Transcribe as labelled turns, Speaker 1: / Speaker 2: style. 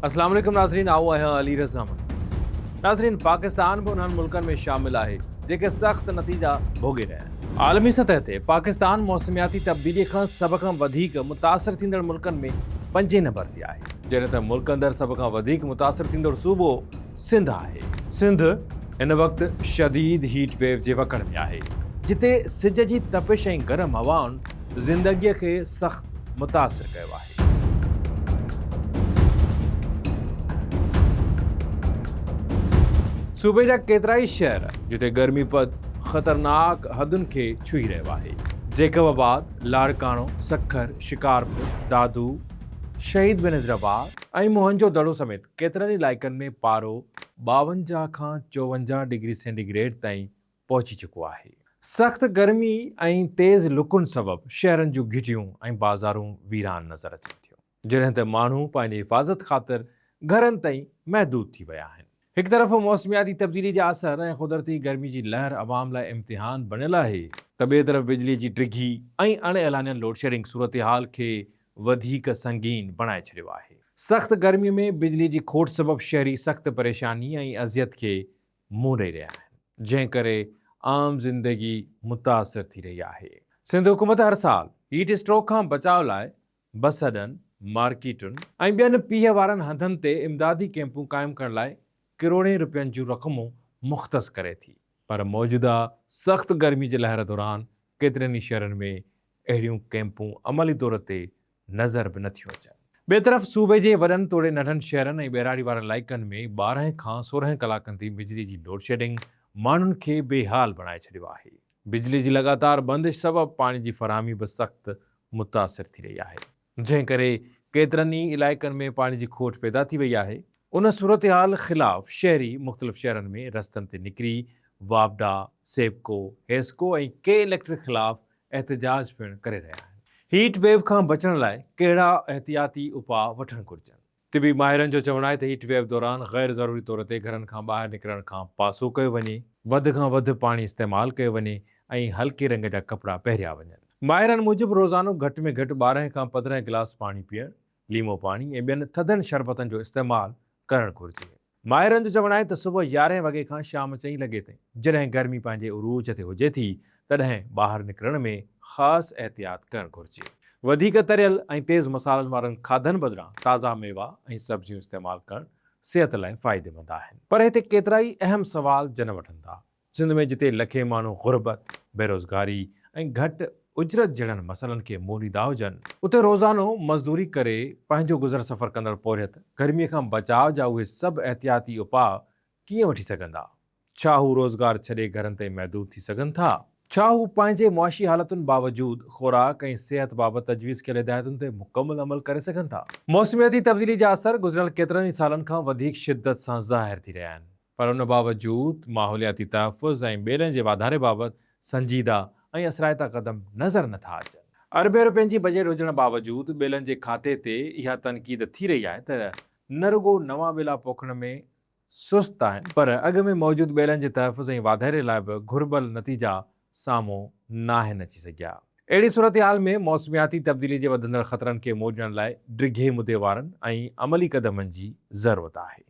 Speaker 1: अस्सलाम वालेकुम नाज़रीन, आओ आहियां अली रज़ा नाज़रीन। पाकिस्तान भी उन्हनि मुल्कनि में शामिल आहे जेके सख़्त नतीजा भोगे रहिया आहिनि। आलमी सतह ते पाकिस्तान मौसमियाती तब्दीली खां सभ खां वधीक मुतासिर थींदड़ मुल्कनि में 5 नंबर ते आहे, जॾहिं त मुल्क अंदरि सभ खां वधीक मुतासिर थींदड़ सूबो सिंध आहे। सिंध हिन वक़्तु शदीद हीट वेव जे वकड़ में आहे, जिते सिज जी तपिश ऐं गरम हवाउनि ज़िंदगीअ खे सख़्त मुतासिर कयो आहे। सूबे जा केतिरा ई शहर जिते गर्मीपद ख़तरनाक हदुनि खे छुही रहियो आहे। जैकबाबाद, लाड़काणो, सखर, शिकारपुर, दादू, शहीद बेनज़ीराबाद ऐं मोहनजो दड़ो समेत केतिरनि ई इलाइक़नि में पारो 52 खां 54 डिग्री सेंटीग्रेड ताईं पहुची चुको आहे। सख़्त गर्मी ऐं तेज़ लुकुनि सबबि शहरनि जूं घिटियूं ऐं बाज़ारूं वीरान नज़र अचनि थियूं, जॾहिं त माण्हू पंहिंजी हिफ़ाज़त ख़ातिर घरनि ताईं महदूद थी विया आहिनि। हिकु तरफ़ मौसमियाती तब्दीली जा असर ऐं कुदरती गर्मी जी लहर अवाम लाइ इम्तिहान बणियल आहे, त ॿिए तरफ़ बिजली जी डिघी ऐं अणएलानियल लोडशेडिंग सूरतहाल खे वधीक संगीन बणाए छॾियो आहे। सख़्त गर्मी में बिजली जी खोट सबबि शहरी सख़्त परेशानी ऐं अज़ियत खे मुंहुं ॾेई रहिया आहिनि, जंहिं करे आम ज़िंदगी मुतासिर थी रही आहे। सिंध हुकूमत हर साल हीट स्ट्रोक खां बचाव लाइ बस अॾनि, मार्केटुनि ऐं ॿियनि पीउ वारनि हंधनि ते इमदादी कैंपूं क़ाइमु करण लाइ करोड़े रुपयनि जूं रक़मूं मुख़्तस करे थी, पर मौजूदा सख़्त गर्मी जे लहर दौरान केतिरनि ई शहरनि में अहिड़ियूं कैंपूं अमली तौर ते नज़र बि नथियूं अचनि। ॿिए तरफ़ सूबे जे वॾनि तोड़े नंढनि शहरनि ऐं ॿेराड़ी वारनि इलाइक़नि में 12 खां 16 कलाकनि ताईं बिजली जी लोडशेडिंग माण्हुनि खे बेहाल बणाए छॾियो आहे। बिजली जी लगातार बंदिश सबबि पाणी जी फरहमी बि सख़्त मुतासिर थी रही आहे, जंहिं करे केतिरनि ई इलाइक़नि में पाणी जी खोट पैदा थी वई आहे। उन सूरतहाल ख़िलाफ़ शहरी मुख़्तलिफ़ शहरनि में रस्तनि ते निकिरी वापडा, सेबको, हेस्को ऐं के इलेक्ट्रिक ख़िलाफ़ एहतजाज पिणु करे रहिया आहिनि। हीट वेव खां बचण लाइ कहिड़ा एहतियाती उपाउ वठणु घुरिजनि? तिबी माहिरनि जो चवणु आहे त हीट वेव दौरान ग़ैर ज़रूरी तौर ते घरनि खां ॿाहिरि निकिरण खां पासो कयो वञे, वधि खां वधि पाणी इस्तेमालु कयो वञे ऐं हल्के रंग जा कपिड़ा पहिरिया वञनि। माहिरनि मूजिबि रोज़ानो घटि में घटि 12 खां 15 गिलास पाणी पीअणु, लीमो पाणी ऐं ॿियनि थधनि शरबतनि जो इस्तेमालु करणु घुरिजे। माहिरनि जो चवणु आहे त सुबुह 11 वॻे खां शाम 4 लॻे ताईं जॾहिं गर्मी पंहिंजे उरूज ते हुजे थी, तॾहिं ॿाहिरि निकिरण में ख़ासि एहतियात करणु घुरिजे। वधीक तरियल ऐं तेज़ मसालनि वारनि खाधनि बदिरां ताज़ा मेवा ऐं सब्जियूं इस्तेमालु करणु सिहत लाइ फ़ाइदेमंद आहिनि। पर हिते केतिरा ई अहम सवाल जन वठनि था। सिंध में जिते लखे माण्हू गुरबत, बेरोज़गारी ऐं घटि उजरत जहिड़नि मसइलनि खे मोलीदा हुजनि, उते रोज़ानो मज़दूरी करे पंहिंजो गुज़र सफ़र कंदड़ पोरियत गर्मीअ खां बचाव जा उहे सभु एहतियाती उपाउ कीअं वठी सघंदा? छा हू रोज़गार छॾे घरनि ते महदूद थी सघनि था? छा हू पंहिंजे मुआशी हालतुनि बावजूदु ख़ुराक ऐं सिहत बाबति तजवीज़ कयल हिदायतुनि ते मुकमल अमल करे सघनि था? मौसमियाती तब्दीली जा असर गुज़िरियल केतिरनि ई सालनि खां वधीक शिद्दत सां ज़ाहिर थी रहिया आहिनि, पर उन बावजूदु माहौलियाती तहफ़ुज़ ऐं ॿेड़नि जे वाधारे बाबति संजीदा ऐं असराइता क़दम नज़र नथा अचनि। अरबे रुपयनि जी बजट हुजण बावजूदु ॿेलनि जे खाते ते इहा तनक़ीद थी रही आहे त न रुगो नवां ॿेला पोखण में सुस्त आहिनि, पर अॻु में मौजूदु ॿेलनि जे तहफ़ुज़ ऐं वाधारे लाइ बि घुर्बल नतीजा साम्हूं नाहिनि अची सघिया। अहिड़ी सूरतहाल में मौसमियाती तब्दीली जे वधंदड़ ख़तरनि खे मोड़ण लाइ डिघे मुदे वारनि ऐं अमली क़दमनि जी ज़रूरत आहे।